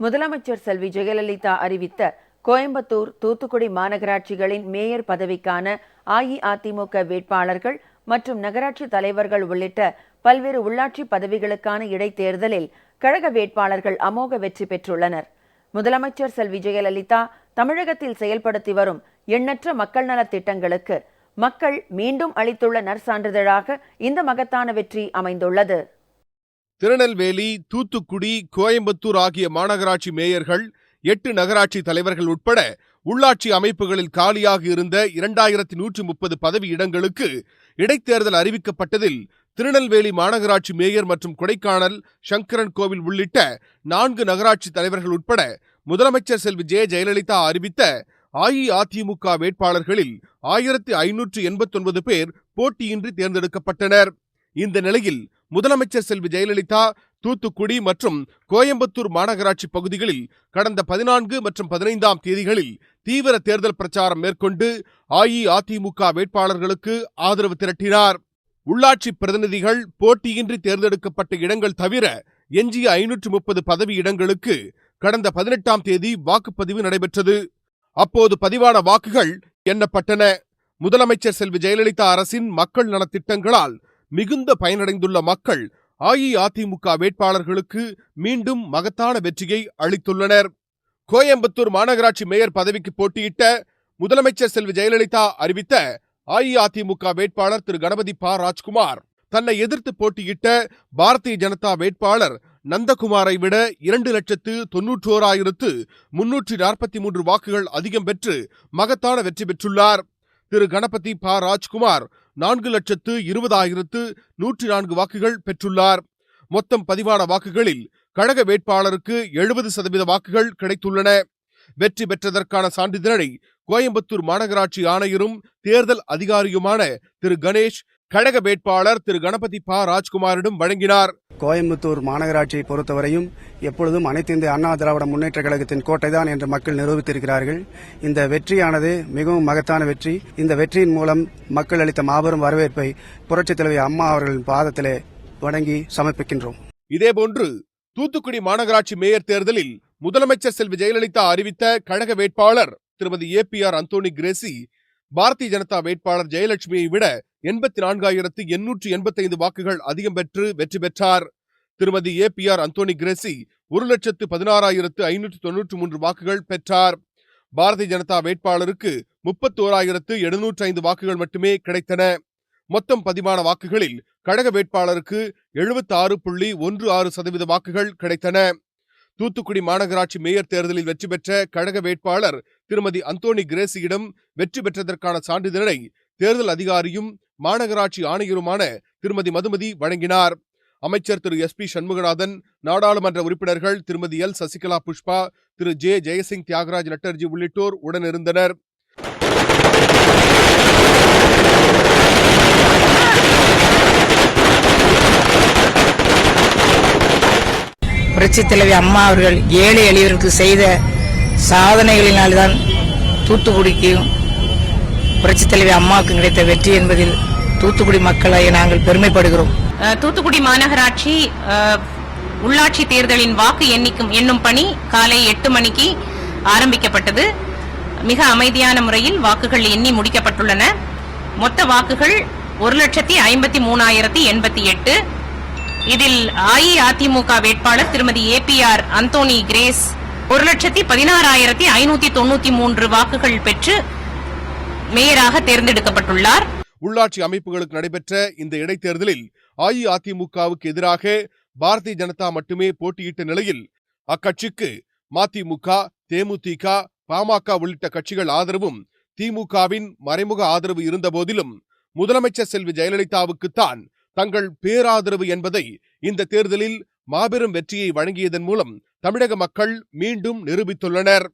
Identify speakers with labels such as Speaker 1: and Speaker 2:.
Speaker 1: முதலமைச்சர் செல்வி ஜெயலலிதா அறிவித்த கோயம்புத்தூர், தூத்துக்குடி மாநகராட்சிகளின் மேயர் பதவிக்கான அஇஅதிமுக வேட்பாளர்கள் மற்றும் நகராட்சி தலைவர்கள் உள்ளிட்ட பல்வேறு உள்ளாட்சி பதவிகளுக்கான இடைத்தேர்தலில் கழக வேட்பாளர்கள் அமோக வெற்றி பெற்றுள்ளனர். முதலமைச்சர் செல்வி ஜெயலலிதா தமிழகத்தில் செயல்படுத்தி வரும் எண்ணற்ற மக்கள் நலத் திட்டங்களுக்கு மக்கள் மீண்டும் அளித்துள்ள நற்சான்றிதழாக இந்த மகத்தான வெற்றி அமைந்துள்ளது.
Speaker 2: திருநெல்வேலி, தூத்துக்குடி, கோயம்புத்தூர் ஆகிய மாநகராட்சி மேயர்கள், 8 நகராட்சி தலைவர்கள் உட்பட உள்ளாட்சி அமைப்புகளில் காலியாக இருந்த 2130 பதவி இடங்களுக்கு இடைத்தேர்தல் அறிவிக்கப்பட்டதில் திருநெல்வேலி மாநகராட்சி மேயர் மற்றும் கொடைக்கானல், சங்கரன் கோவில் உள்ளிட்ட 4 நகராட்சி தலைவர்கள் உட்பட முதலமைச்சர் செல்வி ஜெயலலிதா அறிவித்த அஇஅதிமுக வேட்பாளர்களில் 1589 பேர் போட்டியின்றி தேர்ந்தெடுக்கப்பட்டனர். இந்த நிலையில் முதலமைச்சர் செல்வி ஜெயலலிதா தூத்துக்குடி மற்றும் கோயம்புத்தூர் மாநகராட்சி பகுதிகளில் கடந்த 14 மற்றும் 15ஆம் தேதிகளில் தீவிர தேர்தல் பிரச்சாரம் மேற்கொண்டு அஇஅதிமுக வேட்பாளர்களுக்கு ஆதரவு திரட்டினார். உள்ளாட்சி பிரதிநிதிகள் போட்டியின்றி தேர்ந்தெடுக்கப்பட்ட இடங்கள் தவிர எஞ்சிய 530 பதவி இடங்களுக்கு கடந்த 18ஆம் தேதி வாக்குப்பதிவு நடைபெற்றது. அப்போது பதிவான வாக்குகள் எண்ணப்பட்டன. முதலமைச்சர் செல்வி ஜெயலலிதா அரசின் மக்கள் நலத்திட்டங்களால் மிகுந்த பயனடைந்துள்ள மக்கள் அஇஅதிமுக வேட்பாளர்களுக்கு மீண்டும் மகத்தான வெற்றியை அளித்துள்ளனர். கோயம்புத்தூர் மாநகராட்சி மேயர் பதவிக்கு போட்டியிட்ட முதலமைச்சர் செல்வி ஜெயலலிதா அறிவித்த அஇஅதிமுக வேட்பாளர் திரு கணபதி ராஜ்குமார் தன்னை எதிர்த்து போட்டியிட்ட பாரதிய ஜனதா வேட்பாளர் நந்தகுமாரை விட 2,91,343 வாக்குகள் அதிகம் பெற்று மகத்தான வெற்றி பெற்றுள்ளார். திரு கணபதி ராஜ்குமார் 4,20,104 வாக்குகள் பெற்றுள்ளார். மொத்தம் பதிவான வாக்குகளில் கழக வேட்பாளருக்கு 70% வாக்குகள் கிடைத்துள்ளன. வெற்றி பெற்றதற்கான சான்றிதழை கோயம்புத்தூர் மாநகராட்சி ஆணையரும் தேர்தல் அதிகாரியுமான திரு கணேஷ் கழக வேட்பாளர் திரு கணபதி ராஜ்குமாரிடம் வழங்கினார்.
Speaker 3: கோயம்புத்தூர் மாநகராட்சியை பொறுத்தவரையும் எப்பொழுதும் அனைத்து இந்திய அண்ணா திராவிட முன்னேற்ற கழகத்தின் கோட்டைதான் என்று மக்கள் நிரூபித்திருக்கிறார்கள். இந்த வெற்றியானது மிகவும் மகத்தான வெற்றி. இந்த வெற்றியின் மூலம் மக்கள் அளித்த மாபெரும் வரவேற்பை புரட்சித் தலைவி அம்மா அவர்களின் பாதத்திலே வணங்கி சமர்ப்பிக்கின்றோம்.
Speaker 2: இதேபோன்று தூத்துக்குடி மாநகராட்சி மேயர் தேர்தலில் முதலமைச்சர் செல்வி ஜெயலலிதா அறிவித்த கழக வேட்பாளர் திருமதி APR அந்தோணி கிரேசி பாரதிய ஜனதா வேட்பாளர் ஜெயலட்சுமியை விட 84,885 வாக்குகள் அதிகம் பெற்று வெற்றி பெற்றார். திருமதி APR அந்தோணி கிரேசி 1,16,593 வாக்குகள் பெற்றார். பாரதிய ஜனதா வேட்பாளருக்கு 31,705 வாக்குகள் மட்டுமே கிடைத்தன. மொத்தம் பதிவான வாக்குகளில் கழக வேட்பாளருக்கு 76.16% வாக்குகள் கிடைத்தன. தூத்துக்குடி மாநகராட்சி மேயர் தேர்தலில் வெற்றி பெற்ற கழக வேட்பாளர் திருமதி அந்தோணி கிரேசியிடம் வெற்றி பெற்றதற்கான சான்றிதழை தேர்தல் அதிகாரியும் மாநகராட்சி ஆணையருமான திருமதி மதுமதி வழங்கினார். அமைச்சர் திரு SP சண்முகநாதன், நாடாளுமன்ற உறுப்பினர்கள் திருமதி L சசிகலா புஷ்பா, திரு J ஜெயசிங், தியாகராஜ் நட்டர்ஜி உள்ளிட்டோர் உடனிருந்தனர்.
Speaker 4: புரட்சித் தலைவி அம்மா அவர்கள் ஏழை எளியவர்களுக்கு செய்த சாதனைகளினால்தான் தூத்துக்குடிக்கும் புரட்சித் தலைவி அம்மாவுக்கு கிடைத்த வெற்றி என்பதில் தூத்துக்குடி மக்களை நாங்கள் பெருமைப்படுகிறோம்.
Speaker 5: தூத்துக்குடி மாநகராட்சி உள்ளாட்சி தேர்தலின் வாக்கு எண்ணும் பணி காலை 8 மணிக்கு ஆரம்பிக்கப்பட்டது. மிக அமைதியான முறையில் வாக்குகள் எண்ணி முடிக்கப்பட்டுள்ளன. மொத்த வாக்குகள் 1,53,088. இதில் அஇஅதிமுக வேட்பாளர் திருமதி APR அந்தோணி கிரேஸ் 1,16,593 வாக்குகள் பெற்று மேயராக தேர்ந்தெடுக்கப்பட்டுள்ளார்.
Speaker 2: உள்ளாட்சி அமைப்புகளுக்கு நடைபெற்ற இந்த இடைத்தேர்தலில் அஇஅதிமுகவுக்கு எதிராக பாரதிய ஜனதா மட்டுமே போட்டியிட்ட நிலையில் அக்கட்சிக்கு மதிமுக, தேமுதிக, பாமக உள்ளிட்ட கட்சிகள் ஆதரவும் திமுகவின் மறைமுக ஆதரவு இருந்த போதிலும் முதலமைச்சர் செல்வி ஜெயலலிதாவுக்குத்தான் தங்கள் பேராதரவு என்பதை இந்த தேர்தலில் மாபெரும் வெற்றியை வழங்கியதன் மூலம் தமிழக மக்கள் மீண்டும் நிரூபித்துள்ளனர்.